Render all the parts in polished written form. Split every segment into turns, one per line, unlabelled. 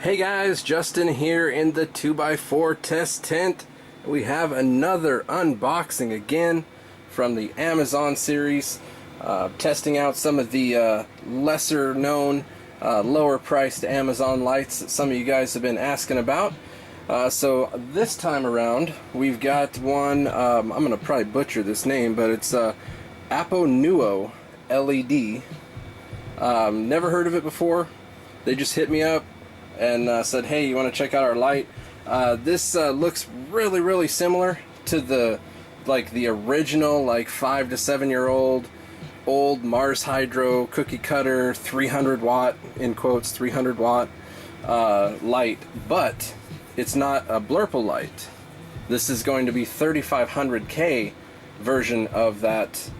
Hey guys, Justin here in the 2x4 test tent. We have another unboxing again from the Amazon series, testing out some of the lesser known, lower priced Amazon lights that some of you guys have been asking about. So this time around we've got one, I'm going to probably butcher this name, but it's APONUO LED. Never heard of it before. They just hit me up and said, hey, you want to check out our light? This looks really similar to the original 5 to 7 year old Mars Hydro cookie cutter 300 watt, in quotes, 300 watt light, but it's not a blurple light. This is going to be 3500K version of that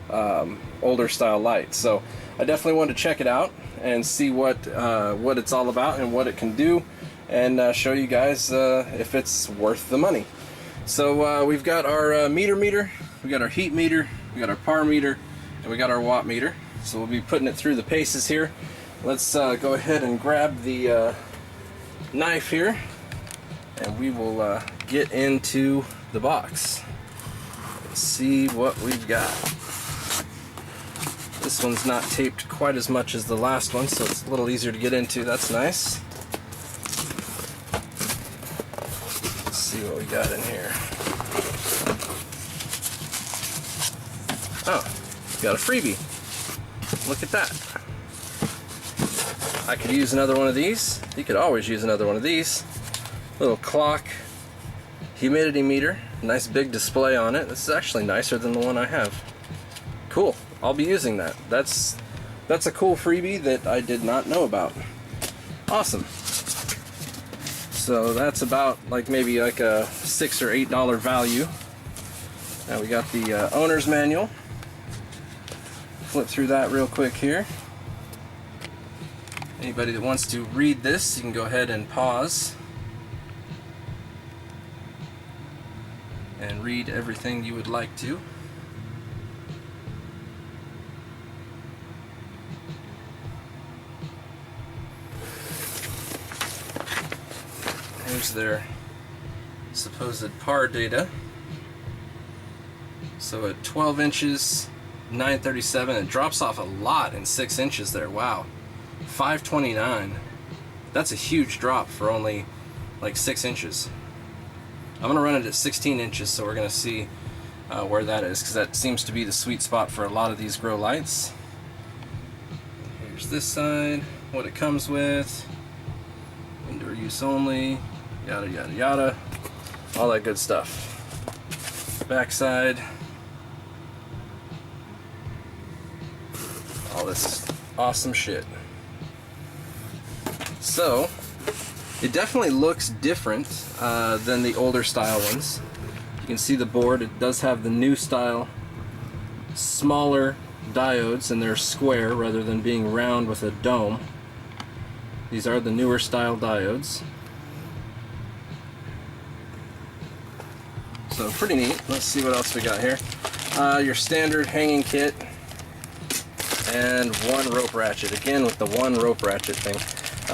older style light. So I definitely wanted to check it out and see what it's all about and what it can do, and show you guys if it's worth the money. So we've got our meter, we got our heat meter, we got our par meter, and we got our watt meter. So we'll be putting it through the paces here. Let's go ahead and grab the knife here, and we will get into the box and see what we've got. This one's not taped quite as much as the last one, so it's a little easier to get into. That's nice. Let's see what we got in here. Oh, got a freebie. Look at that. I could use another one of these. You could always use another one of these. Little clock humidity meter. Nice big display on it. This is actually nicer than the one I have. Cool. I'll be using that. That's a cool freebie that I did not know about. Awesome. So that's about maybe a $6 or $8 value. Now we got the owner's manual. Flip through that real quick here. Anybody that wants to read this, you can go ahead and pause and read everything you would like to. Here's their supposed par data. So at 12 inches, 937, it drops off a lot in 6 inches there. Wow. 529. That's a huge drop for only 6 inches. I'm going to run it at 16 inches, so we're going to see where that is, because that seems to be the sweet spot for a lot of these grow lights. Here's this side, what it comes with, indoor use only, yada yada yada, all that good stuff. Backside, all this awesome shit. So it definitely looks different than the older style ones. You can see the board. It does have the new style smaller diodes, and they're square rather than being round with a dome. These are the newer style diodes. So pretty neat. Let's see what else we got here. Your standard hanging kit and one rope ratchet. Again with the one rope ratchet thing.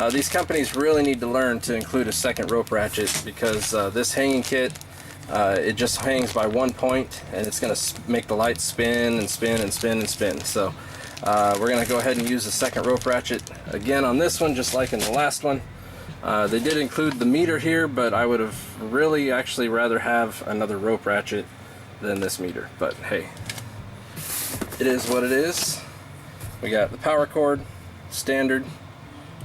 These companies really need to learn to include a second rope ratchet, because this hanging kit, it just hangs by one point, and it's going to make the light spin and spin and spin and spin. So we're going to go ahead and use a second rope ratchet again on this one, just like in the last one. They did include the meter here, but I would have really actually rather have another rope ratchet than this meter. But hey, it is what it is. We got the power cord, standard,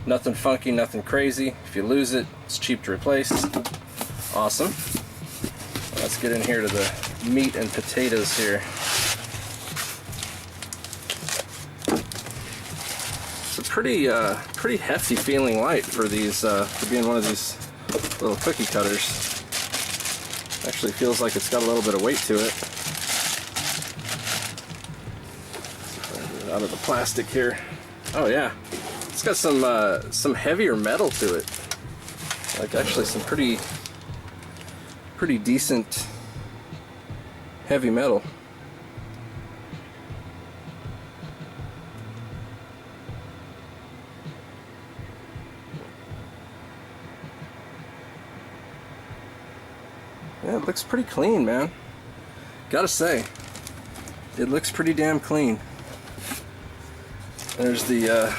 nothing funky, nothing crazy. If you lose it, it's cheap to replace. Awesome. Let's get in here to the meat and potatoes here. It's a pretty hefty feeling light for these, for being one of these little cookie cutters. Actually feels like it's got a little bit of weight to it. Get it out of the plastic here. Oh yeah, it's got some heavier metal to it. Actually some pretty decent heavy metal. Yeah, it looks pretty clean, man. Gotta say, it looks pretty damn clean. There's the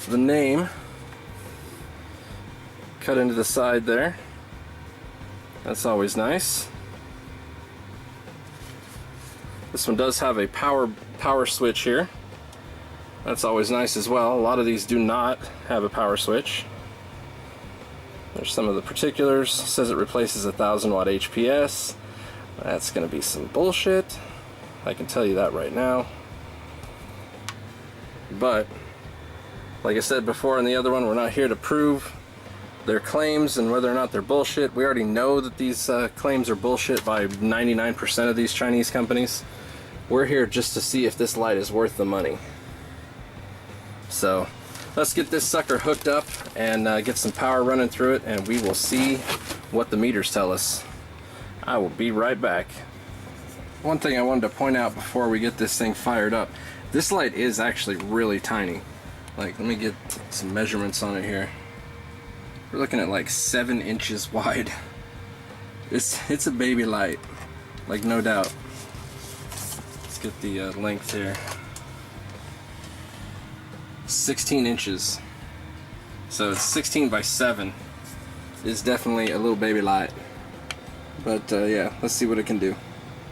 name cut into the side there. That's always nice. This one does have a power switch here. That's always nice as well. A lot of these do not have a power switch. There's some of the particulars. It says it replaces a 1000 watt HPS. That's gonna be some bullshit. I can tell you that right now. But like I said before in the other one, we're not here to prove their claims and whether or not they're bullshit. We already know that these claims are bullshit by 99% of these Chinese companies. We're here just to see if this light is worth the money. So let's get this sucker hooked up and get some power running through it, and we will see what the meters tell us. I will be right back. One thing I wanted to point out before we get this thing fired up, this light is actually really tiny. Like, let me get some measurements on it here. We're looking at like 7 inches wide. It's a baby light, like, no doubt. Let's get the length here. 16 inches. So it's 16 by 7. It's definitely a little baby light. But yeah, let's see what it can do.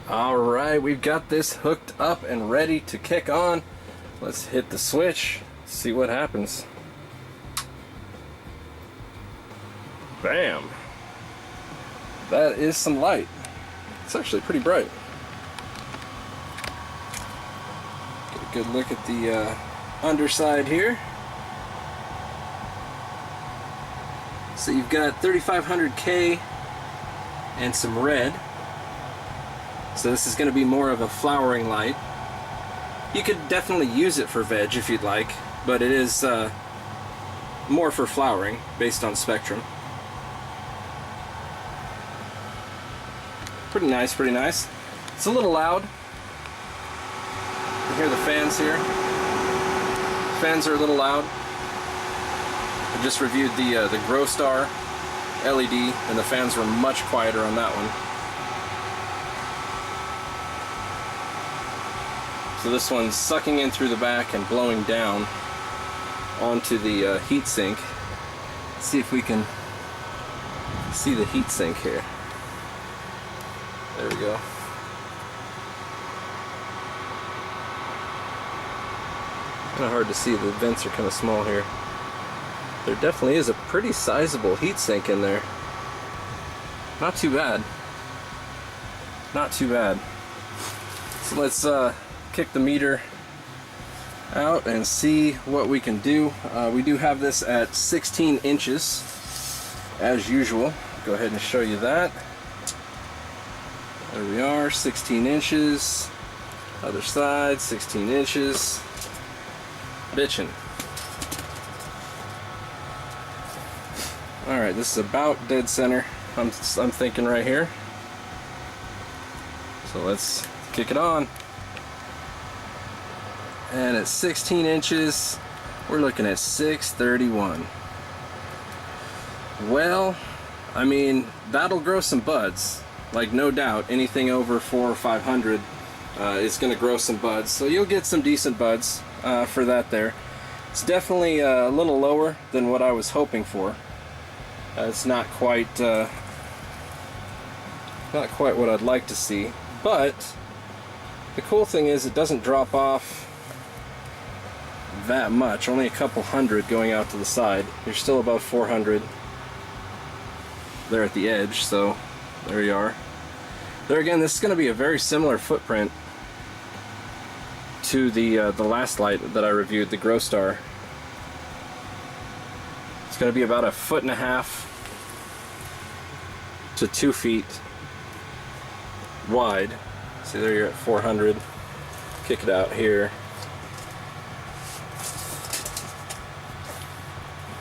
Alright, we've got this hooked up and ready to kick on. Let's hit the switch, see what happens. Bam! That is some light. It's actually pretty bright. Get a good look at the underside here. So you've got 3500K and some red. So this is going to be more of a flowering light. You could definitely use it for veg if you'd like, but it is more for flowering based on spectrum. Pretty nice, pretty nice. It's a little loud. You hear the fans here. Fans are a little loud. I just reviewed the Grow Star LED, and the fans were much quieter on that one. So this one's sucking in through the back and blowing down onto the heat sink. Let's see if we can see the heat sink here. There we go. Kind of hard to see, the vents are kind of small here. There definitely is a pretty sizable heat sink in there. Not too bad. Not too bad. So let's kick the meter out and see what we can do. We do have this at 16 inches as usual. Go ahead and show you that. There we are, 16 inches. Other side, 16 inches. Bitchin'. Alright, this is about dead center, I'm thinking right here. So let's kick it on. And at 16 inches, we're looking at 631. Well, I mean, that'll grow some buds. Like, no doubt, anything over 400 or 500 is going to grow some buds. So you'll get some decent buds for that there. It's definitely a little lower than what I was hoping for. It's not quite what I'd like to see. But the cool thing is it doesn't drop off that much. Only a couple hundred going out to the side. You're still above 400 there at the edge, so there you are. There again, this is going to be a very similar footprint to the last light that I reviewed, the Grow Star. It's going to be about 1.5 feet to 2 feet wide. See, there you're at 400. Kick it out here.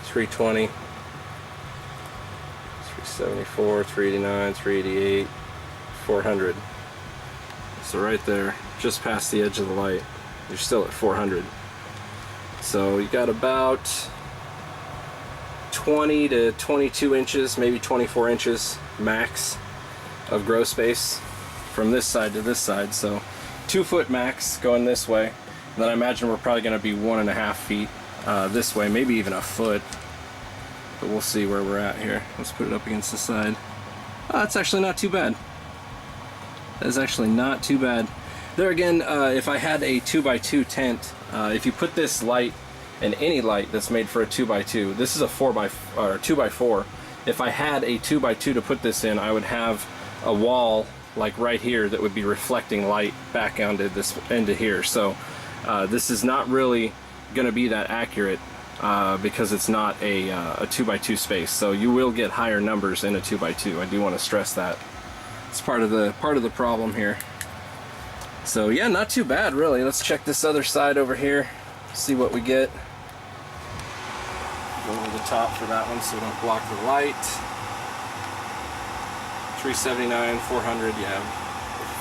320, 374, 389, 388, 400. So right there, just past the edge of the light, you're still at 400. So you got about 20 to 22 inches, maybe 24 inches max of grow space from this side to this side. So 2 foot max going this way. And then I imagine we're probably going to be 1.5 feet this way, maybe even a foot. But we'll see where we're at here. Let's put it up against the side. Oh, that's actually not too bad. That's actually not too bad. There again, if I had a 2x2 tent, if you put this light in any light that's made for a 2x2, this is a 2x4. If I had a 2x2 to put this in, I would have a wall like right here that would be reflecting light back onto this into here. So this is not really going to be that accurate because it's not a 2x2 space. So you will get higher numbers in a 2x2. I do want to stress that. It's part of the problem here. So yeah, not too bad really. Let's check this other side over here, see what we get. Go over the top for that one so we don't block the light. 379, 400, yeah,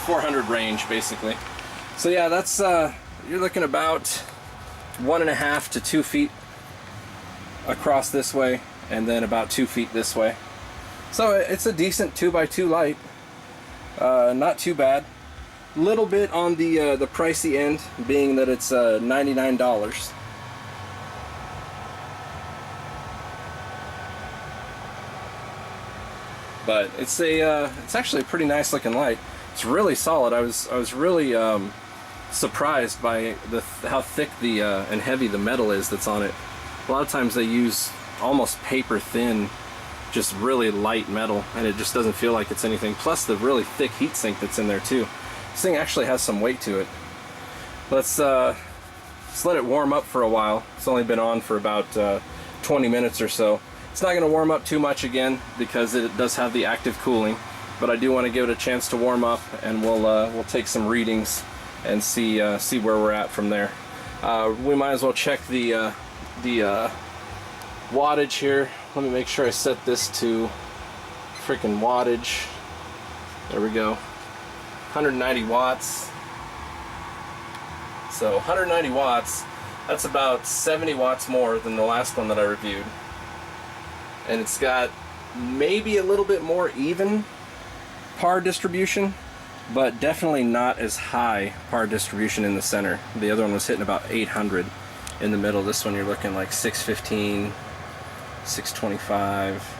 400 range basically. So yeah, that's you're looking about 1.5 to 2 feet across this way, and then about 2 feet this way. So it's a decent 2x2 light. Not too bad. Little bit on the pricey end, being that it's $99. But it's actually a pretty nice looking light. It's really solid. I was really surprised by how thick and heavy the metal is that's on it. A lot of times they use almost paper thin, just really light metal, and it just doesn't feel like it's anything. Plus the really thick heat sink that's in there too. This thing actually has some weight to it. Let's let it warm up for a while. It's only been on for about 20 minutes or so. It's not going to warm up too much again because it does have the active cooling, but I do want to give it a chance to warm up, and we'll take some readings and see where we're at from there. We might as well check the wattage here. Let me make sure I set this to freaking wattage. There we go. 190 watts. So 190 watts, that's about 70 watts more than the last one that I reviewed. And it's got maybe a little bit more even power distribution, but definitely not as high power distribution in the center. The other one was hitting about 800 in the middle. This one you're looking like 615, 625.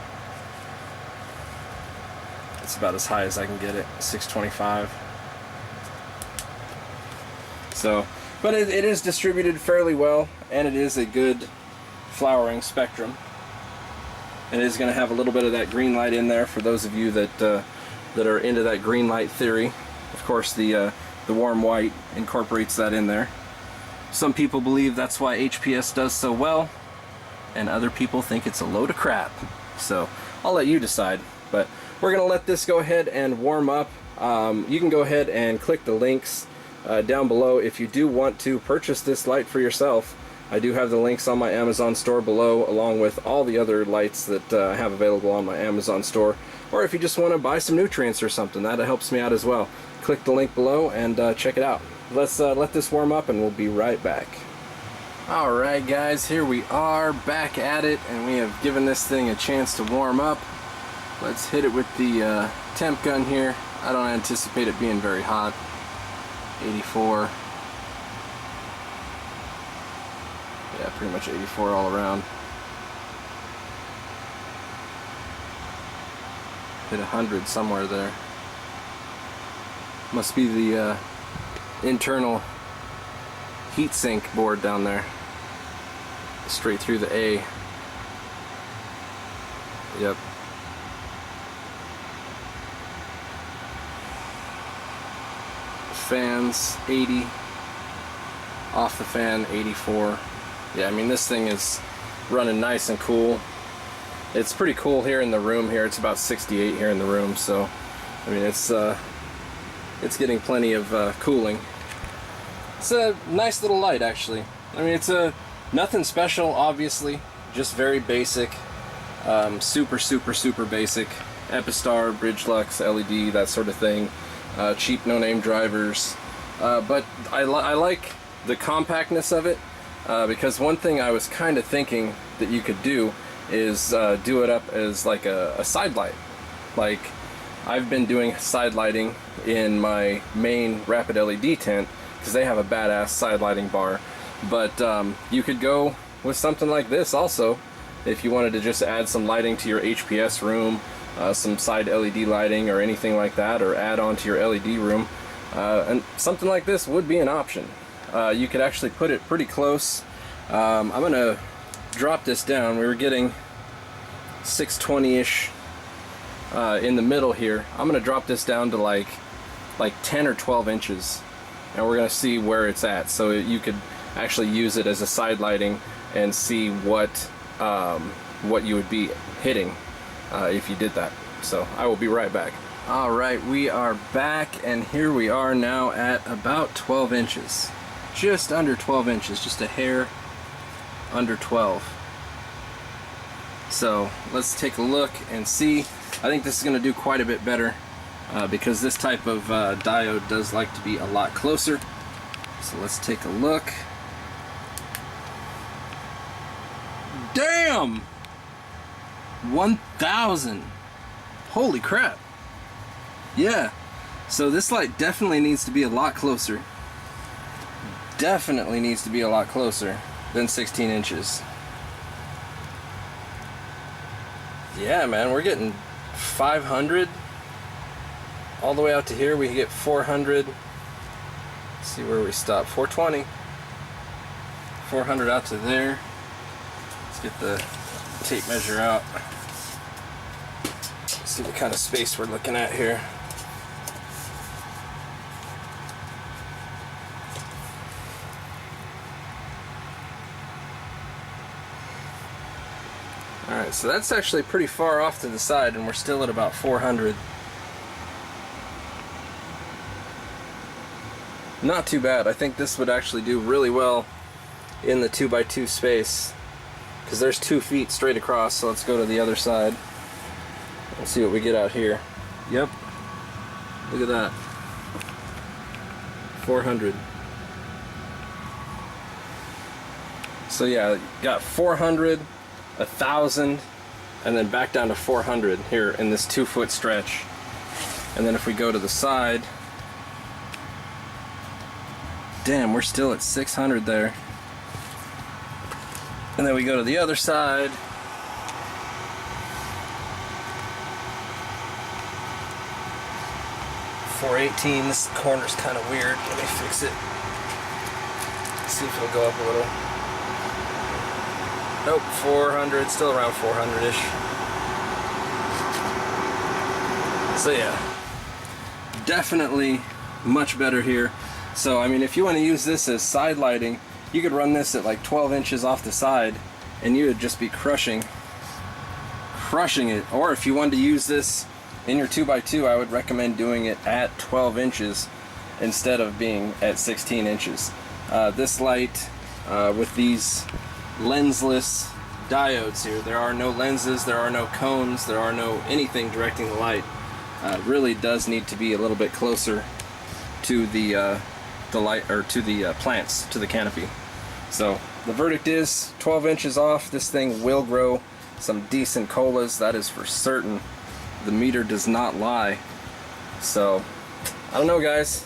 It's about as high as I can get it, 625. So, but it is distributed fairly well, and it is a good flowering spectrum. And it is going to have a little bit of that green light in there for those of you that are into that green light theory. Of course, the warm white incorporates that in there. Some people believe that's why HPS does so well, and other people think it's a load of crap. So I'll let you decide. But we're going to let this go ahead and warm up. You can go ahead and click the links down below if you do want to purchase this light for yourself. I do have the links on my Amazon store below, along with all the other lights that I have available on my Amazon store. Or if you just want to buy some nutrients or something, that helps me out as well. Click the link below and check it out. Let's let this warm up and we'll be right back. Alright guys, here we are back at it, and we have given this thing a chance to warm up. Let's hit it with the temp gun here. I don't anticipate it being very hot. 84. Yeah, pretty much 84 all around. Hit 100 somewhere there. Must be the internal heatsink board down there. Straight through the A. Yep. Fans 80. Off the fan 84. Yeah, I mean this thing is running nice and cool. It's pretty cool here in the room here. It's about 68 here in the room, so I mean it's getting plenty of cooling. It's a nice little light actually. I mean it's nothing special obviously, just very basic, super basic. Epistar, Bridge Lux, LED, that sort of thing. Cheap no-name drivers, but I like the compactness of it. Because one thing I was kind of thinking that you could do is do it up as like a side light. Like I've been doing side lighting in my main rapid LED tent because they have a badass side lighting bar. But you could go with something like this also if you wanted to just add some lighting to your HPS room, some side LED lighting or anything like that, or add on to your LED room. And something like this would be an option. You could actually put it pretty close. I'm gonna drop this down. We were getting 620-ish in the middle here. I'm gonna drop this down to like 10 or 12 inches, and we're gonna see where it's at, so you could actually use it as a side lighting and see what you would be hitting if you did that. So I will be right back. All right, we are back, and here we are now at about 12 inches. Just under 12 inches, just a hair under 12. So let's take a look and see. I think this is going to do quite a bit better because this type of diode does like to be a lot closer. So let's take a look. Damn! 1,000! Holy crap! Yeah, so this light definitely needs to be a lot closer. Definitely needs to be a lot closer than 16 inches. Yeah, man, we're getting 500 all the way out to here. We can get 400. Let's see where we stop. 420. 400 out to there. Let's get the tape measure out. See what kind of space we're looking at here. Alright, so that's actually pretty far off to the side, and we're still at about 400. Not too bad. I think this would actually do really well in the 2x2 space, because there's 2 feet straight across. So let's go to the other side and see what we get out here. Yep, look at that. 400. So yeah, got 400, 1,000, and then back down to 400 here in this 2-foot stretch. And then if we go to the side, damn, we're still at 600 there. And then we go to the other side. .418. This corner's kind of weird. Let me fix it. See if it'll go up a little. Nope, 400. Still around 400-ish. So yeah, definitely much better here. So I mean, if you want to use this as side lighting, you could run this at like 12 inches off the side, and you would just be crushing it. Or if you wanted to use this in your 2x2, I would recommend doing it at 12 inches instead of being at 16 inches. This light with these lensless diodes here, there are no lenses, there are no cones, there are no anything directing the light. Really does need to be a little bit closer to the light, or to the plants, to the canopy. So the verdict is 12 inches off. This thing will grow some decent colas, that is for certain. The meter does not lie. So I don't know, guys,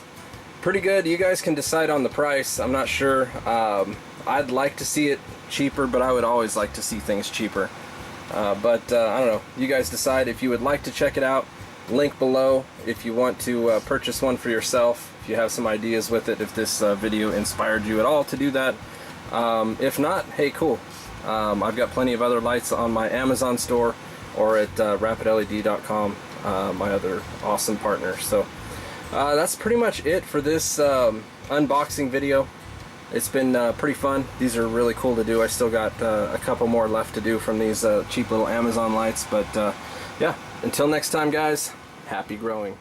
pretty good. You guys can decide on the price. I'm not sure. I'd like to see it cheaper, but I would always like to see things cheaper. But I don't know, you guys decide. If you would like to check it out, link below if you want to purchase one for yourself, if you have some ideas with it, if this video inspired you at all to do that. If not, hey, cool. I've got plenty of other lights on my Amazon store or at rapidled.com, my other awesome partner. So that's pretty much it for this unboxing video. It's been pretty fun. These are really cool to do. I still got a couple more left to do from these cheap little Amazon lights. But yeah, until next time, guys, happy growing.